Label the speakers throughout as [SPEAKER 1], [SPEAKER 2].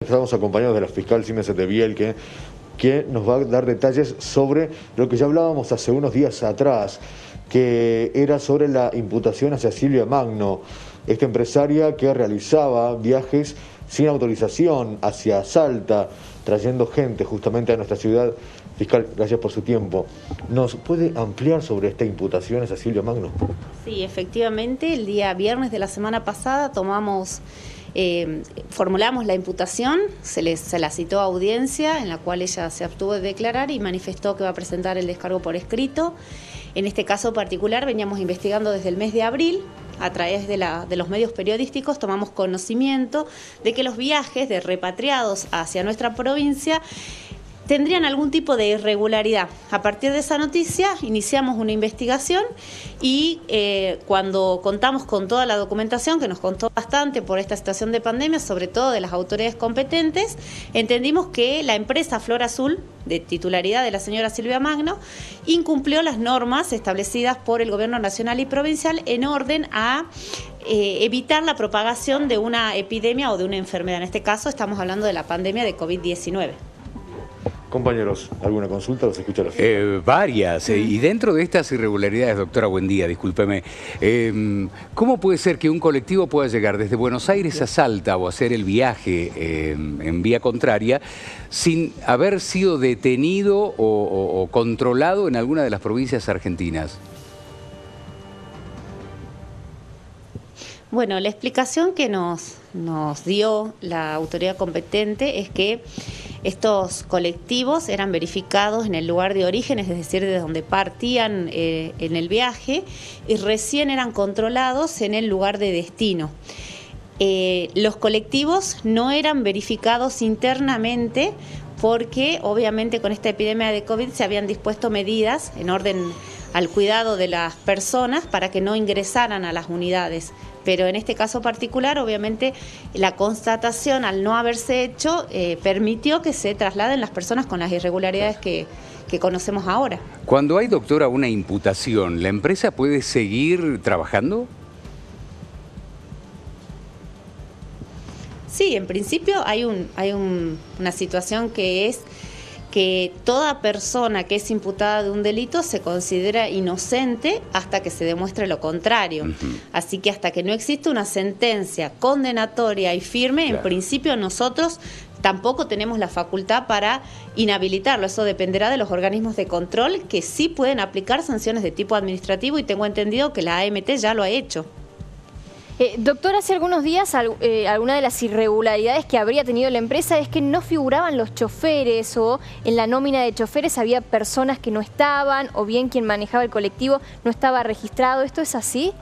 [SPEAKER 1] estamos acompañados de la fiscal Siemens de Bielke, que nos va a dar detalles sobre lo que ya hablábamos hace unos días atrás, que era sobre la imputación hacia Silvia Magno, esta empresaria que realizaba viajes sin autorización hacia Salta, trayendo gente justamente a nuestra ciudad. Fiscal, gracias por su tiempo. ¿Nos puede ampliar sobre esta imputación hacia Silvia Magno?
[SPEAKER 2] Sí, efectivamente, el día viernes de la semana pasada formulamos la imputación, se la citó a audiencia, en la cual ella se abstuvo de declarar y manifestó que va a presentar el descargo por escrito. En este caso particular veníamos investigando desde el mes de abril. A través de los medios periodísticos tomamos conocimiento de que los viajes de repatriados hacia nuestra provincia tendrían algún tipo de irregularidad. A partir de esa noticia iniciamos una investigación y cuando contamos con toda la documentación, que nos contó bastante por esta situación de pandemia, sobre todo de las autoridades competentes, entendimos que la empresa Flor Azul, de titularidad de la señora Silvia Magno, incumplió las normas establecidas por el Gobierno nacional y provincial en orden a evitar la propagación de una epidemia o de una enfermedad. En este caso estamos hablando de la pandemia de COVID-19.
[SPEAKER 1] Compañeros, ¿alguna consulta? Los escucha la fiscal.
[SPEAKER 3] Varias. Y dentro de estas irregularidades, doctora, buen día, discúlpeme. ¿Cómo puede ser que un colectivo pueda llegar desde Buenos Aires a Salta o hacer el viaje en vía contraria sin haber sido detenido o controlado en alguna de las provincias argentinas?
[SPEAKER 2] Bueno, la explicación que nos dio la autoridad competente es que estos colectivos eran verificados en el lugar de origen, es decir, de donde partían en el viaje, y recién eran controlados en el lugar de destino. Los colectivos no eran verificados internamente porque obviamente con esta epidemia de COVID se habían dispuesto medidas en orden al cuidado de las personas para que no ingresaran a las unidades. Pero en este caso particular, obviamente, la constatación al no haberse hecho permitió que se trasladen las personas con las irregularidades que conocemos ahora.
[SPEAKER 3] Cuando hay, doctora, una imputación, ¿la empresa puede seguir trabajando?
[SPEAKER 2] Sí, en principio hay una situación que es que toda persona que es imputada de un delito se considera inocente hasta que se demuestre lo contrario. Así que hasta que no existe una sentencia condenatoria y firme, claro, en principio nosotros tampoco tenemos la facultad para inhabilitarlo. Eso dependerá de los organismos de control que sí pueden aplicar sanciones de tipo administrativo y tengo entendido que la AMT ya lo ha hecho.
[SPEAKER 4] Doctor, hace algunos días alguna de las irregularidades que habría tenido la empresa es que no figuraban los choferes o en la nómina de choferes había personas que no estaban o bien quien manejaba el colectivo no estaba registrado. ¿Esto es así?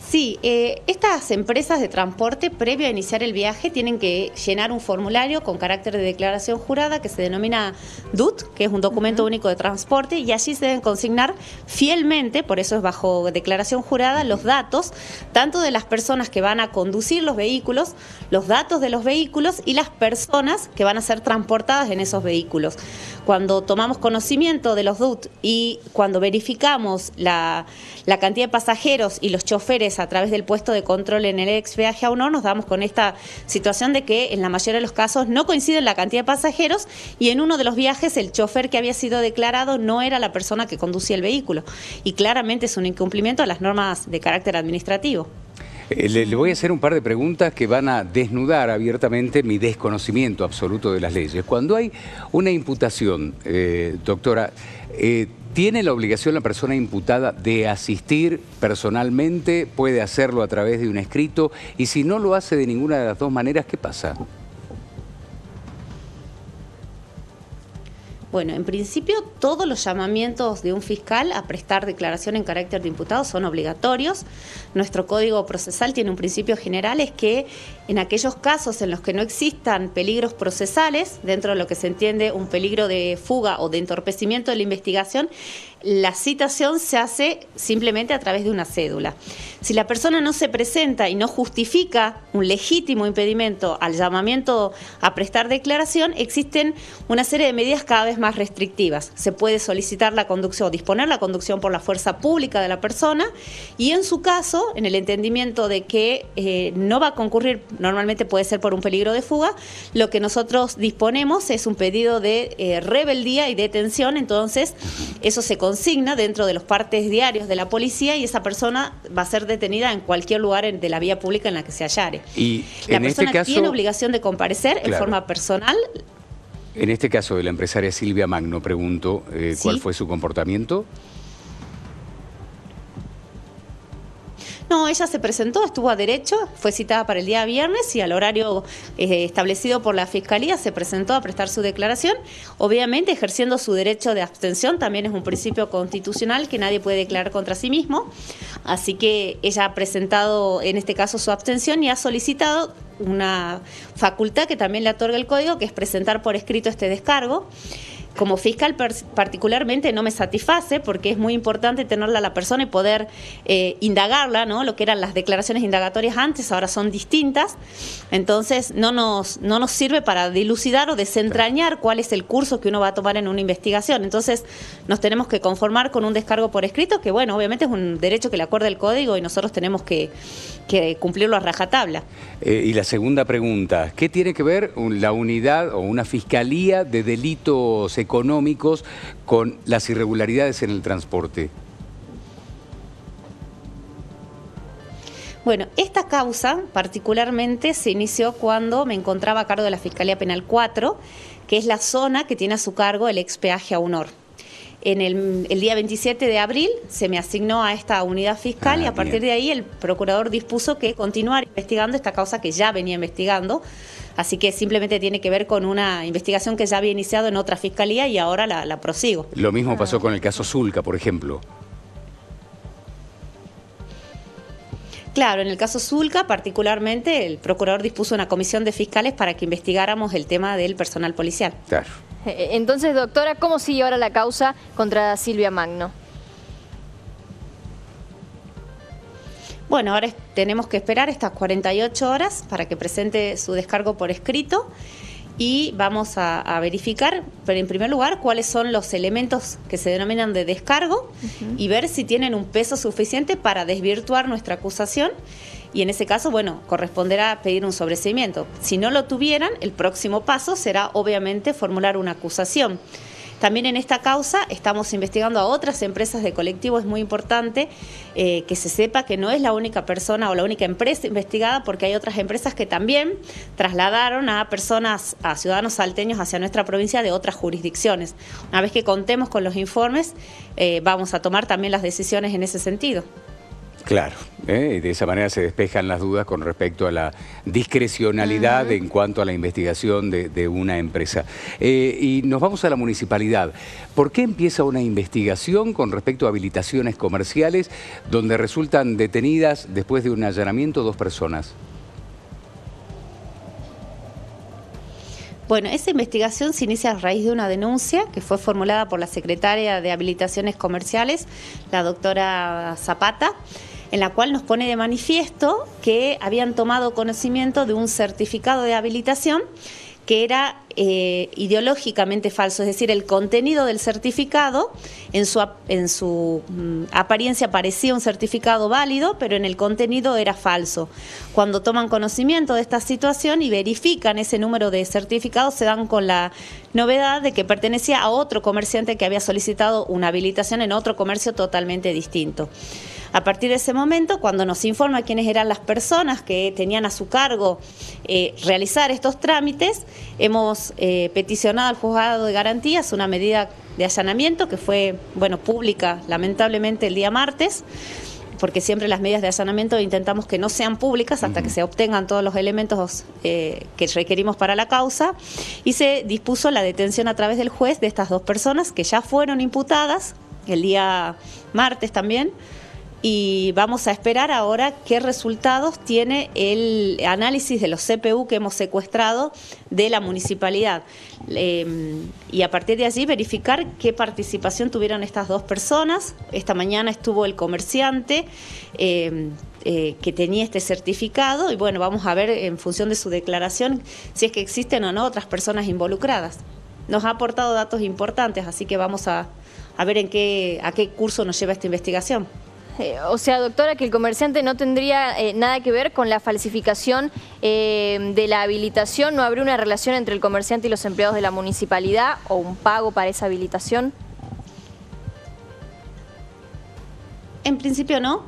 [SPEAKER 2] Sí, estas empresas de transporte, previo a iniciar el viaje, tienen que llenar un formulario con carácter de declaración jurada que se denomina DUT, que es un documento único de transporte, y allí se deben consignar fielmente, por eso es bajo declaración jurada, los datos, tanto de las personas que van a conducir los vehículos, los datos de los vehículos y las personas que van a ser transportadas en esos vehículos. Cuando tomamos conocimiento de los DUT y cuando verificamos la cantidad de pasajeros y los choferes a través del puesto de control en el ex viaje a uno, nos damos con esta situación de que en la mayoría de los casos no coinciden la cantidad de pasajeros y en uno de los viajes el chofer que había sido declarado no era la persona que conducía el vehículo y claramente es un incumplimiento de las normas de carácter administrativo.
[SPEAKER 3] Le voy a hacer un par de preguntas que van a desnudar abiertamente mi desconocimiento absoluto de las leyes. Cuando hay una imputación, doctora, ¿tiene la obligación la persona imputada de asistir personalmente? ¿Puede hacerlo a través de un escrito? Y si no lo hace de ninguna de las dos maneras, ¿qué pasa?
[SPEAKER 2] Bueno, en principio todos los llamamientos de un fiscal a prestar declaración en carácter de imputado son obligatorios. Nuestro Código Procesal tiene un principio general, es que en aquellos casos en los que no existan peligros procesales, dentro de lo que se entiende un peligro de fuga o de entorpecimiento de la investigación, la citación se hace simplemente a través de una cédula. Si la persona no se presenta y no justifica un legítimo impedimento al llamamiento a prestar declaración, existen una serie de medidas cada vez más restrictivas. Se puede solicitar la conducción o disponer la conducción por la fuerza pública de la persona y en su caso, en el entendimiento de que no va a concurrir, normalmente puede ser por un peligro de fuga, lo que nosotros disponemos es un pedido de rebeldía y detención, entonces eso se consigna dentro de los partes diarios de la policía y esa persona va a ser detenida en cualquier lugar de la vía pública en la que se hallare.
[SPEAKER 3] Y
[SPEAKER 2] la persona tiene obligación de comparecer en
[SPEAKER 3] claro,
[SPEAKER 2] forma personal.
[SPEAKER 3] En este caso de la empresaria Silvia Magno, pregunto, ¿cuál fue su comportamiento?
[SPEAKER 2] No, ella se presentó, estuvo a derecho, fue citada para el día viernes y al horario establecido por la Fiscalía se presentó a prestar su declaración, obviamente ejerciendo su derecho de abstención, también es un principio constitucional que nadie puede declarar contra sí mismo, así que ella ha presentado en este caso su abstención y ha solicitado una facultad que también le otorga el Código, que es presentar por escrito este descargo. Como fiscal particularmente no me satisface porque es muy importante tenerla a la persona y poder indagarla, ¿no? Lo que eran las declaraciones indagatorias antes, ahora son distintas. Entonces no nos sirve para dilucidar o desentrañar cuál es el curso que uno va a tomar en una investigación. Entonces nos tenemos que conformar con un descargo por escrito, que bueno, obviamente es un derecho que le acuerda el Código y nosotros tenemos que cumplirlo a rajatabla.
[SPEAKER 3] Y la segunda pregunta, ¿qué tiene que ver la unidad o una fiscalía de delitos económicos con las irregularidades en el transporte?
[SPEAKER 2] Bueno, esta causa particularmente se inició cuando me encontraba a cargo de la Fiscalía Penal 4, que es la zona que tiene a su cargo el ex peaje a Honor. En el día 27 de abril se me asignó a esta unidad fiscal y a partir de ahí el procurador dispuso que continuara investigando esta causa que ya venía investigando. Así que simplemente tiene que ver con una investigación que ya había iniciado en otra fiscalía y ahora la prosigo.
[SPEAKER 3] Lo mismo pasó con el caso Zulca, por ejemplo.
[SPEAKER 2] Claro, en el caso Zulca particularmente el procurador dispuso una comisión de fiscales para que investigáramos el tema del personal policial.
[SPEAKER 3] Claro.
[SPEAKER 4] Entonces, doctora, ¿cómo sigue ahora la causa contra Silvia Magno?
[SPEAKER 2] Bueno, ahora tenemos que esperar estas 48 horas para que presente su descargo por escrito y vamos a verificar, pero en primer lugar, cuáles son los elementos que se denominan de descargo y ver si tienen un peso suficiente para desvirtuar nuestra acusación y en ese caso, bueno, corresponderá pedir un sobreseimiento. Si no lo tuvieran, el próximo paso será obviamente formular una acusación. También en esta causa estamos investigando a otras empresas de colectivo. Es muy importante que se sepa que no es la única persona o la única empresa investigada, porque hay otras empresas que también trasladaron a personas, a ciudadanos salteños hacia nuestra provincia de otras jurisdicciones. Una vez que contemos con los informes, vamos a tomar también las decisiones en ese sentido.
[SPEAKER 3] Claro, de esa manera se despejan las dudas con respecto a la discrecionalidad en cuanto a la investigación de una empresa. Y nos vamos a la municipalidad. ¿Por qué empieza una investigación con respecto a habilitaciones comerciales donde resultan detenidas después de un allanamiento 2 personas?
[SPEAKER 2] Bueno, esa investigación se inicia a raíz de una denuncia que fue formulada por la secretaria de Habilitaciones Comerciales, la doctora Zapata, en la cual nos pone de manifiesto que habían tomado conocimiento de un certificado de habilitación que era ideológicamente falso, es decir, el contenido del certificado en su apariencia parecía un certificado válido, pero en el contenido era falso. Cuando toman conocimiento de esta situación y verifican ese número de certificados, se dan con la novedad de que pertenecía a otro comerciante que había solicitado una habilitación en otro comercio totalmente distinto. A partir de ese momento, cuando nos informa quiénes eran las personas que tenían a su cargo realizar estos trámites, hemos peticionado al Juzgado de Garantías una medida de allanamiento que fue, bueno, pública lamentablemente el día martes, porque siempre las medidas de allanamiento intentamos que no sean públicas hasta que se obtengan todos los elementos que requerimos para la causa, y se dispuso la detención a través del juez de estas 2 personas que ya fueron imputadas el día martes también, y vamos a esperar ahora qué resultados tiene el análisis de los CPU que hemos secuestrado de la municipalidad. Y a partir de allí verificar qué participación tuvieron estas dos personas. Esta mañana estuvo el comerciante que tenía este certificado y bueno, vamos a ver en función de su declaración si es que existen o no otras personas involucradas. Nos ha aportado datos importantes, así que vamos a ver a qué curso nos lleva esta investigación.
[SPEAKER 4] O sea, doctora, que el comerciante no tendría nada que ver con la falsificación de la habilitación, ¿no habría una relación entre el comerciante y los empleados de la municipalidad o un pago para esa habilitación?
[SPEAKER 2] En principio no.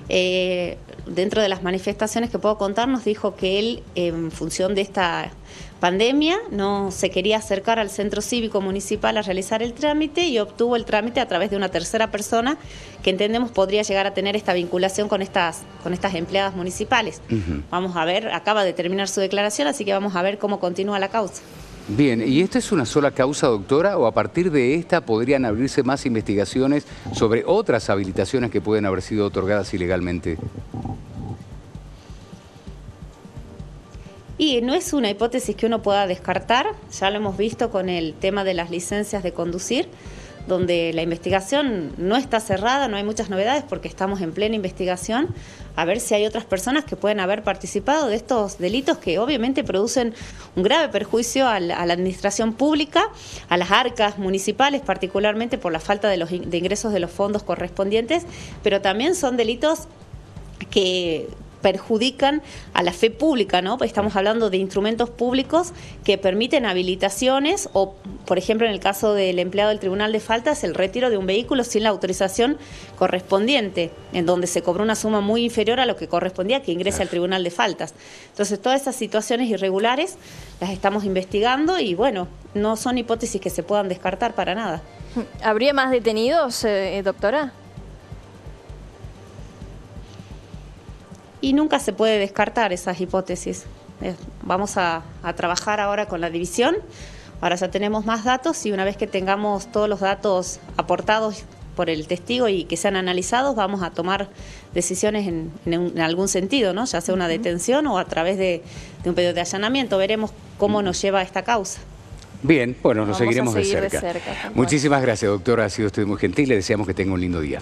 [SPEAKER 2] Dentro de las manifestaciones que puedo contar nos dijo que él, en función de esta pandemia, no se quería acercar al centro cívico municipal a realizar el trámite y obtuvo el trámite a través de una tercera persona que entendemos podría llegar a tener esta vinculación con estas empleadas municipales. Vamos a ver, acaba de terminar su declaración, así que vamos a ver cómo continúa la causa.
[SPEAKER 3] Bien, ¿y esta es una sola causa, doctora, o a partir de esta podrían abrirse más investigaciones sobre otras habilitaciones que pueden haber sido otorgadas ilegalmente?
[SPEAKER 2] Y no es una hipótesis que uno pueda descartar, ya lo hemos visto con el tema de las licencias de conducir, donde la investigación no está cerrada, no hay muchas novedades porque estamos en plena investigación, a ver si hay otras personas que pueden haber participado de estos delitos que obviamente producen un grave perjuicio a la administración pública, a las arcas municipales, particularmente por la falta de ingresos de los fondos correspondientes, pero también son delitos que perjudican a la fe pública, ¿no? Estamos hablando de instrumentos públicos que permiten habilitaciones o, por ejemplo, en el caso del empleado del Tribunal de Faltas, el retiro de un vehículo sin la autorización correspondiente, en donde se cobró una suma muy inferior a lo que correspondía que ingrese al Tribunal de Faltas. Entonces, todas esas situaciones irregulares las estamos investigando y, bueno, no son hipótesis que se puedan descartar para nada.
[SPEAKER 4] ¿Habría más detenidos, doctora?
[SPEAKER 2] Y nunca se puede descartar esas hipótesis. Vamos a trabajar ahora con la división, ahora ya tenemos más datos y una vez que tengamos todos los datos aportados por el testigo y que sean analizados, vamos a tomar decisiones en algún sentido, ¿no? Ya sea una detención o a través de un pedido de allanamiento. Veremos cómo nos lleva esta causa.
[SPEAKER 3] Bien, bueno, nos seguiremos de cerca.
[SPEAKER 4] De cerca.
[SPEAKER 3] Muchísimas gracias, doctora. Ha sido usted muy gentil. Le deseamos que tenga un lindo día.